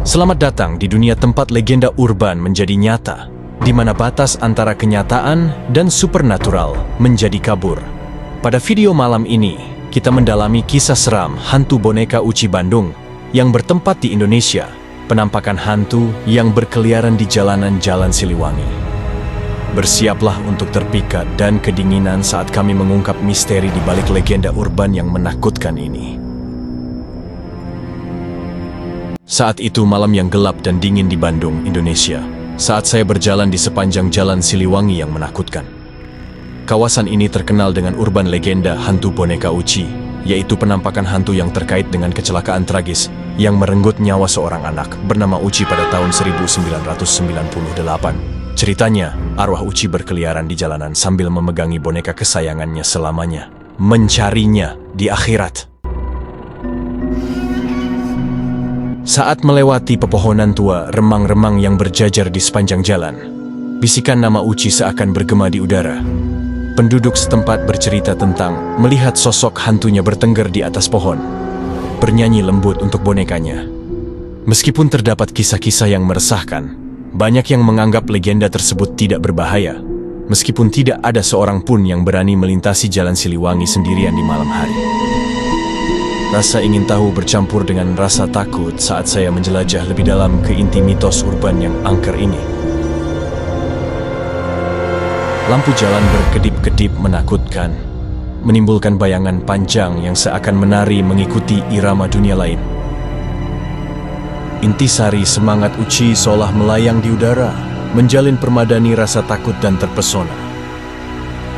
Selamat datang di dunia tempat legenda urban menjadi nyata, di mana batas antara kenyataan dan supernatural menjadi kabur. Pada video malam ini, kita mendalami kisah seram hantu boneka Uci Bandung yang bertempat di Indonesia, penampakan hantu yang berkeliaran di jalanan Jalan Siliwangi. Bersiaplah untuk terpikat dan kedinginan saat kami mengungkap misteri di balik legenda urban yang menakutkan ini. Saat itu malam yang gelap dan dingin di Bandung, Indonesia, saat saya berjalan di sepanjang Jalan Siliwangi yang menakutkan. Kawasan ini terkenal dengan urban legenda hantu boneka Uci, yaitu penampakan hantu yang terkait dengan kecelakaan tragis yang merenggut nyawa seorang anak bernama Uci pada tahun 1998. Ceritanya, arwah Uci berkeliaran di jalanan sambil memegangi boneka kesayangannya selamanya, mencarinya di akhirat. Saat melewati pepohonan tua remang-remang yang berjajar di sepanjang jalan, bisikan nama Uci seakan bergema di udara. Penduduk setempat bercerita tentang melihat sosok hantunya bertengger di atas pohon, bernyanyi lembut untuk bonekanya. Meskipun terdapat kisah-kisah yang meresahkan, banyak yang menganggap legenda tersebut tidak berbahaya, meskipun tidak ada seorang pun yang berani melintasi Jalan Siliwangi sendirian di malam hari. Rasa ingin tahu bercampur dengan rasa takut saat saya menjelajah lebih dalam ke inti mitos urban yang angker ini. Lampu jalan berkedip-kedip menakutkan, menimbulkan bayangan panjang yang seakan menari mengikuti irama dunia lain. Intisari semangat Uci seolah melayang di udara, menjalin permadani rasa takut dan terpesona.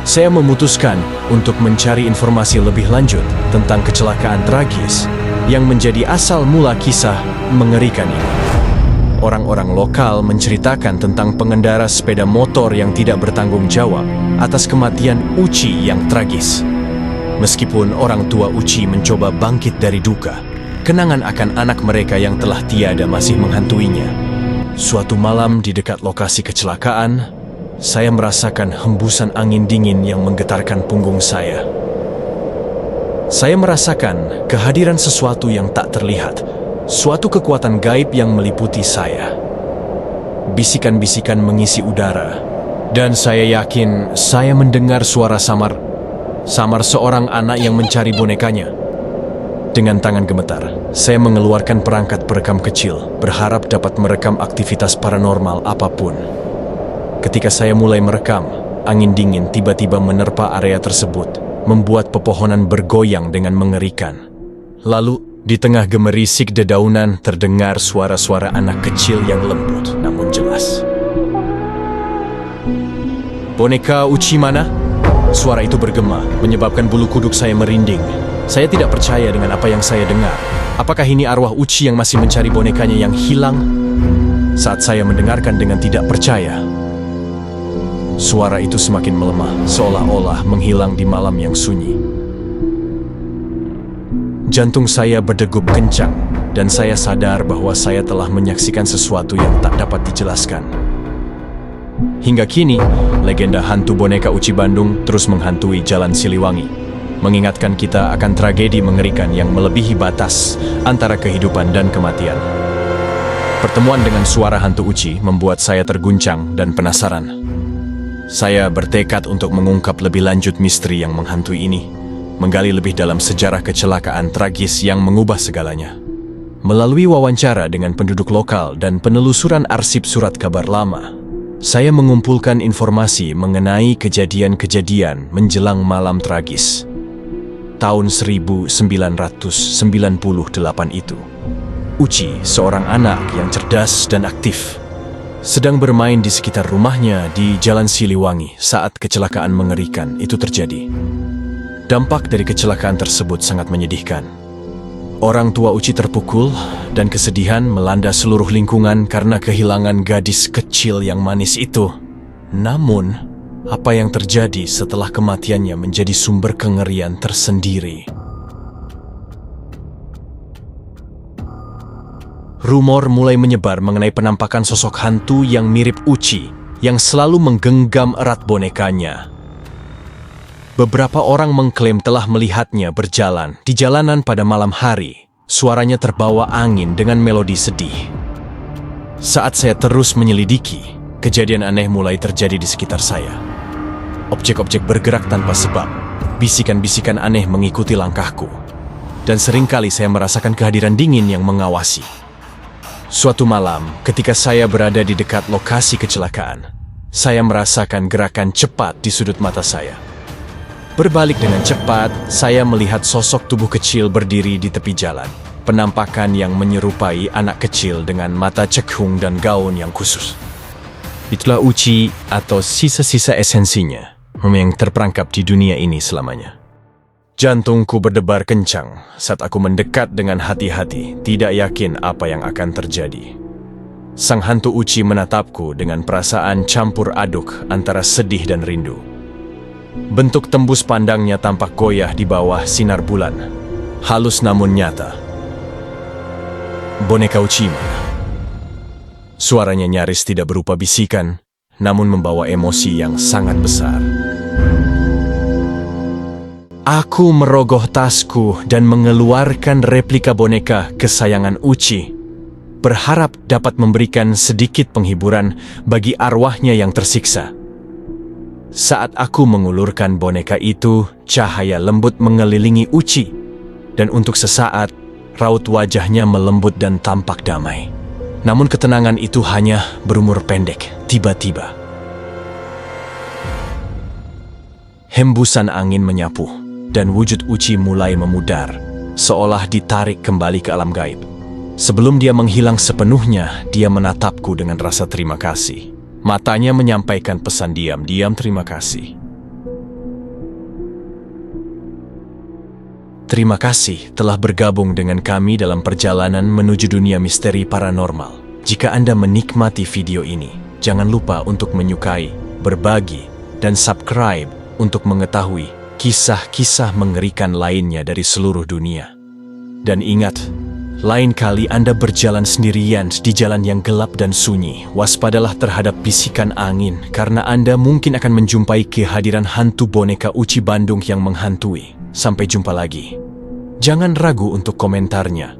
Saya memutuskan untuk mencari informasi lebih lanjut tentang kecelakaan tragis yang menjadi asal mula kisah mengerikan ini. Orang-orang lokal menceritakan tentang pengendara sepeda motor yang tidak bertanggung jawab atas kematian Uci yang tragis. Meskipun orang tua Uci mencoba bangkit dari duka, kenangan akan anak mereka yang telah tiada masih menghantuinya. Suatu malam di dekat lokasi kecelakaan, saya merasakan hembusan angin dingin yang menggetarkan punggung saya. Saya merasakan kehadiran sesuatu yang tak terlihat, suatu kekuatan gaib yang meliputi saya. Bisikan-bisikan mengisi udara, dan saya yakin saya mendengar suara samar seorang anak yang mencari bonekanya. Dengan tangan gemetar, saya mengeluarkan perangkat perekam kecil, berharap dapat merekam aktivitas paranormal apapun. Ketika saya mulai merekam, angin dingin tiba-tiba menerpa area tersebut, membuat pepohonan bergoyang dengan mengerikan. Lalu, di tengah gemerisik dedaunan terdengar suara-suara anak kecil yang lembut namun jelas. "Boneka Uci mana?" Suara itu bergema, menyebabkan bulu kuduk saya merinding. Saya tidak percaya dengan apa yang saya dengar. Apakah ini arwah Uci yang masih mencari bonekanya yang hilang? Saat saya mendengarkan dengan tidak percaya, suara itu semakin melemah, seolah-olah menghilang di malam yang sunyi. Jantung saya berdegup kencang, dan saya sadar bahwa saya telah menyaksikan sesuatu yang tak dapat dijelaskan. Hingga kini, legenda hantu boneka Uci Bandung terus menghantui Jalan Siliwangi, mengingatkan kita akan tragedi mengerikan yang melebihi batas antara kehidupan dan kematian. Pertemuan dengan suara hantu Uci membuat saya terguncang dan penasaran. Saya bertekad untuk mengungkap lebih lanjut misteri yang menghantui ini, menggali lebih dalam sejarah kecelakaan tragis yang mengubah segalanya. Melalui wawancara dengan penduduk lokal dan penelusuran arsip surat kabar lama, saya mengumpulkan informasi mengenai kejadian-kejadian menjelang malam tragis tahun 1998 itu. Uci, seorang anak yang cerdas dan aktif, sedang bermain di sekitar rumahnya di Jalan Siliwangi saat kecelakaan mengerikan itu terjadi. Dampak dari kecelakaan tersebut sangat menyedihkan. Orang tua Uci terpukul dan kesedihan melanda seluruh lingkungan karena kehilangan gadis kecil yang manis itu. Namun, apa yang terjadi setelah kematiannya menjadi sumber kengerian tersendiri. Rumor mulai menyebar mengenai penampakan sosok hantu yang mirip Uci, yang selalu menggenggam erat bonekanya. Beberapa orang mengklaim telah melihatnya berjalan di jalanan pada malam hari. Suaranya terbawa angin dengan melodi sedih. Saat saya terus menyelidiki, kejadian aneh mulai terjadi di sekitar saya. Objek-objek bergerak tanpa sebab, bisikan-bisikan aneh mengikuti langkahku, dan seringkali saya merasakan kehadiran dingin yang mengawasi. Suatu malam, ketika saya berada di dekat lokasi kecelakaan, saya merasakan gerakan cepat di sudut mata saya. Berbalik dengan cepat, saya melihat sosok tubuh kecil berdiri di tepi jalan. Penampakan yang menyerupai anak kecil dengan mata cekung dan gaun yang khusus. Itulah Uchi atau sisa-sisa esensinya yang terperangkap di dunia ini selamanya. Jantungku berdebar kencang saat aku mendekat dengan hati-hati, tidak yakin apa yang akan terjadi. Sang hantu Uchi menatapku dengan perasaan campur aduk antara sedih dan rindu. Bentuk tembus pandangnya tampak goyah di bawah sinar bulan, halus namun nyata. Boneka Uchi mana? Suaranya nyaris tidak berupa bisikan, namun membawa emosi yang sangat besar. Aku merogoh tasku dan mengeluarkan replika boneka kesayangan Uchi, berharap dapat memberikan sedikit penghiburan bagi arwahnya yang tersiksa. Saat aku mengulurkan boneka itu, cahaya lembut mengelilingi Uchi, dan untuk sesaat, raut wajahnya melembut dan tampak damai. Namun ketenangan itu hanya berumur pendek. Tiba-tiba, hembusan angin menyapu, dan wujud Uchi mulai memudar, seolah ditarik kembali ke alam gaib. Sebelum dia menghilang sepenuhnya, dia menatapku dengan rasa terima kasih. Matanya menyampaikan pesan diam-diam terima kasih. Terima kasih telah bergabung dengan kami dalam perjalanan menuju dunia misteri paranormal. Jika Anda menikmati video ini, jangan lupa untuk menyukai, berbagi, dan subscribe untuk mengetahui kisah-kisah mengerikan lainnya dari seluruh dunia. Dan ingat, lain kali Anda berjalan sendirian di jalan yang gelap dan sunyi, waspadalah terhadap bisikan angin karena Anda mungkin akan menjumpai kehadiran hantu boneka Uchi Bandung yang menghantui. Sampai jumpa lagi. Jangan ragu untuk komentarnya.